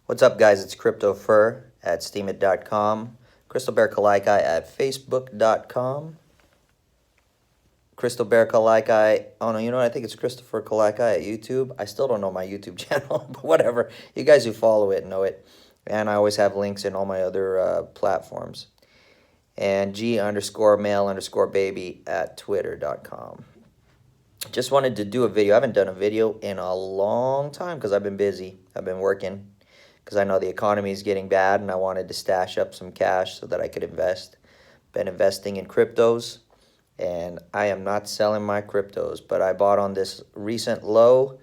What's up, guys? It's Crypto Fur at steemit.com, Crystal Bear Kalaikai at facebook.com, Crystal Bear Kalaikai. Oh no, you know what? I think it's Christopher Kalaikai at YouTube. I still don't know my YouTube channel, but whatever. You guys who follow it know it. And I always have links in all my other platforms. And G_male_baby at twitter.com. Just wanted to do a video. I haven't done a video in a long time because I've been busy. I've been working because I know the economy is getting bad and I wanted to stash up some cash so that I could invest. Been investing in cryptos, and I am not selling my cryptos, but I bought on this recent low,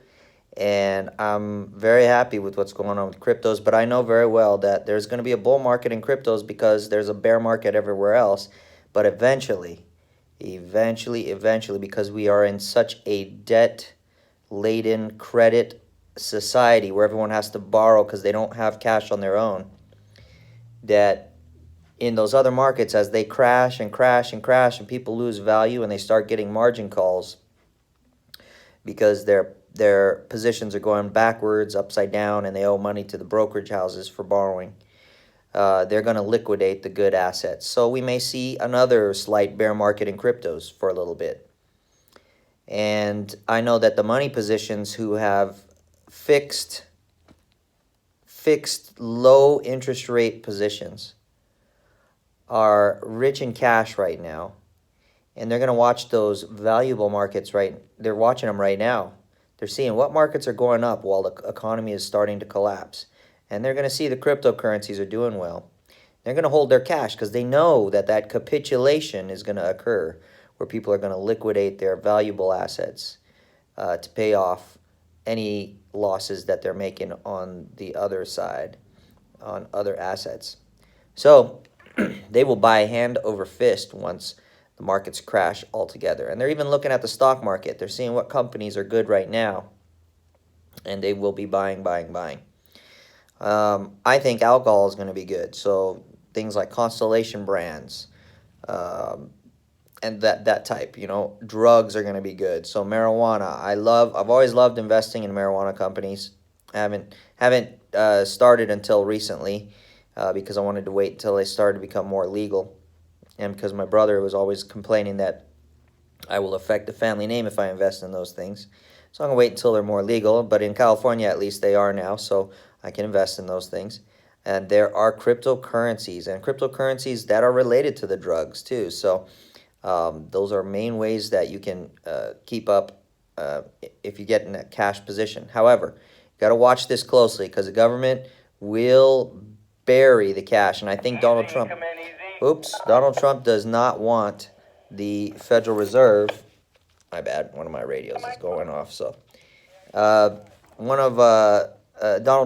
and I'm very happy with what's going on with cryptos. But I know very well that there's going to be a bull market in cryptos because there's a bear market everywhere else. But eventually, because we are in such a debt-laden credit society where everyone has to borrow because they don't have cash on their own, that in those other markets, as they crash and crash and crash and people lose value and they start getting margin calls because their positions are going backwards, upside down, and they owe money to the brokerage houses for borrowing, they're going to liquidate the good assets. So we may see another slight bear market in cryptos for a little bit. And I know that the money positions who have fixed low interest rate positions are rich in cash right now, and they're going to watch those valuable markets. They're watching them right now. They're seeing what markets are going up while the economy is starting to collapse, and they're going to see the cryptocurrencies are doing well. They're going to hold their cash because they know that that capitulation is going to occur, where people are going to liquidate their valuable assets to pay off any losses that they're making on the other side, on other assets. So they will buy hand over fist once the markets crash altogether. And they're even looking at the stock market. They're seeing what companies are good right now, and they will be buying. I think alcohol is going to be good. So things like Constellation Brands, and that type, drugs are going to be good. So marijuana, I've always loved investing in marijuana companies. I haven't started until recently because I wanted to wait until they started to become more legal, and because my brother was always complaining that I will affect the family name if I invest in those things. So I'm going to wait until they're more legal, but in California at least they are now, so I can invest in those things. And there are cryptocurrencies, and cryptocurrencies that are related to the drugs too. So those are main ways that you can keep up if you get in a cash position. However, you got to watch this closely because the government will bury the cash. And I think Donald Trump does not want the Federal Reserve. My bad, one of my radios is going off. So Donald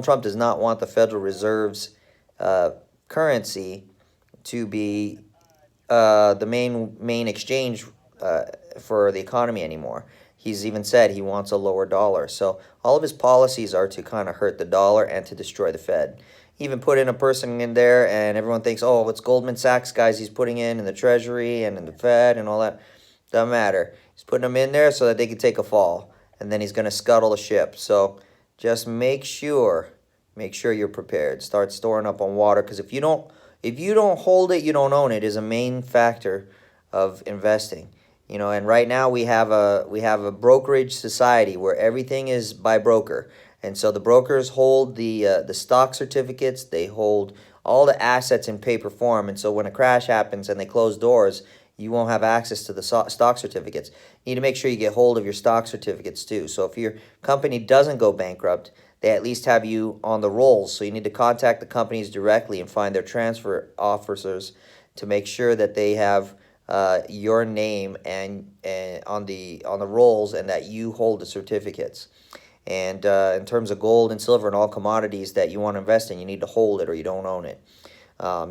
Trump does not want the Federal Reserve's currency to be the main exchange for the economy anymore. He's even said he wants a lower dollar. So all of his policies are to kind of hurt the dollar and to destroy the Fed. He even put in a person in there, and everyone thinks, oh, it's Goldman Sachs guys he's putting in the Treasury and in the Fed and all that. Doesn't matter. He's putting them in there so that they can take a fall, and then he's going to scuttle the ship. So just make sure you're prepared. Start storing up on water, because if you don't hold it, you don't own it, is a main factor of investing. And right now we have a brokerage society where everything is by broker. And so the brokers hold the stock certificates, they hold all the assets in paper form. And so when a crash happens and they close doors, you won't have access to the stock certificates. You need to make sure you get hold of your stock certificates too. So if your company doesn't go bankrupt, they at least have you on the rolls. So you need to contact the companies directly and find their transfer officers to make sure that they have your name and on the rolls, and that you hold the certificates. And in terms of gold and silver and all commodities that you want to invest in, you need to hold it or you don't own it.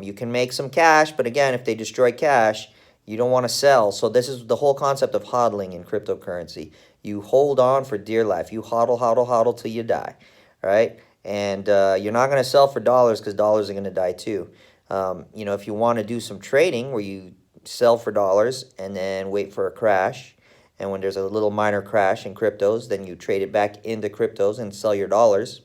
You can make some cash, but again, if they destroy cash, you don't want to sell. So this is the whole concept of hodling in cryptocurrency. You hold on for dear life. You hodl till you die, right? And you're not going to sell for dollars, because dollars are going to die too. If you want to do some trading where you sell for dollars and then wait for a crash, and when there's a little minor crash in cryptos, then you trade it back into cryptos and sell your dollars.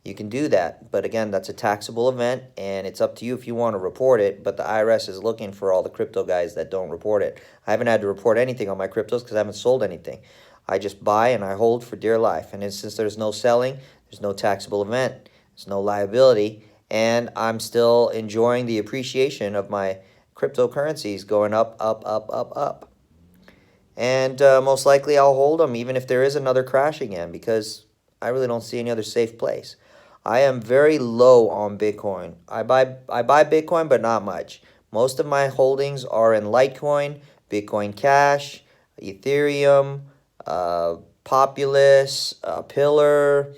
you can do that. But again, that's a taxable event, and it's up to you if you want to report it. But the IRS is looking for all the crypto guys that don't report it. I haven't had to report anything on my cryptos because I haven't sold anything. I just buy and I hold for dear life. And since there's no selling, there's no taxable event, there's no liability, and I'm still enjoying the appreciation of my cryptocurrencies going up, up, up, up, up. And most likely I'll hold them even if there is another crash again, because I really don't see any other safe place. I am very low on Bitcoin. I buy Bitcoin, but not much. Most of my holdings are in Litecoin, Bitcoin Cash, Ethereum, Populous, Pillar.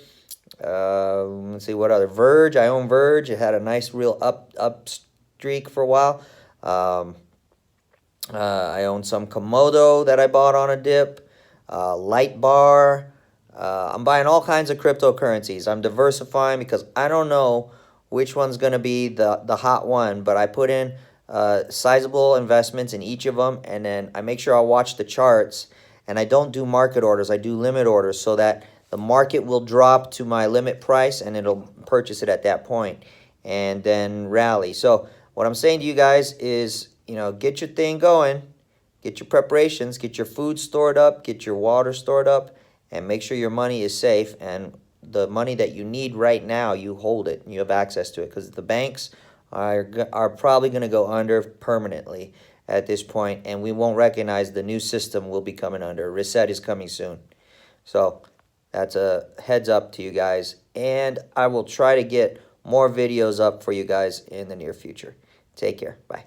Let's see what other, Verge. I own Verge. It had a nice real up streak for a while. I own some Komodo that I bought on a dip, Light Bar. I'm buying all kinds of cryptocurrencies. I'm diversifying because I don't know which one's going to be the hot one, but I put in sizable investments in each of them, and then I make sure I watch the charts, and I don't do market orders. I do limit orders so that the market will drop to my limit price, and it'll purchase it at that point and then rally. So what I'm saying to you guys is, get your thing going, get your preparations, get your food stored up, get your water stored up, and make sure your money is safe. And the money that you need right now, you hold it. You have access to it, because the banks are probably going to go under permanently at this point, and we won't recognize the new system will be coming under. Reset is coming soon. So that's a heads up to you guys, and I will try to get more videos up for you guys in the near future. Take care. Bye.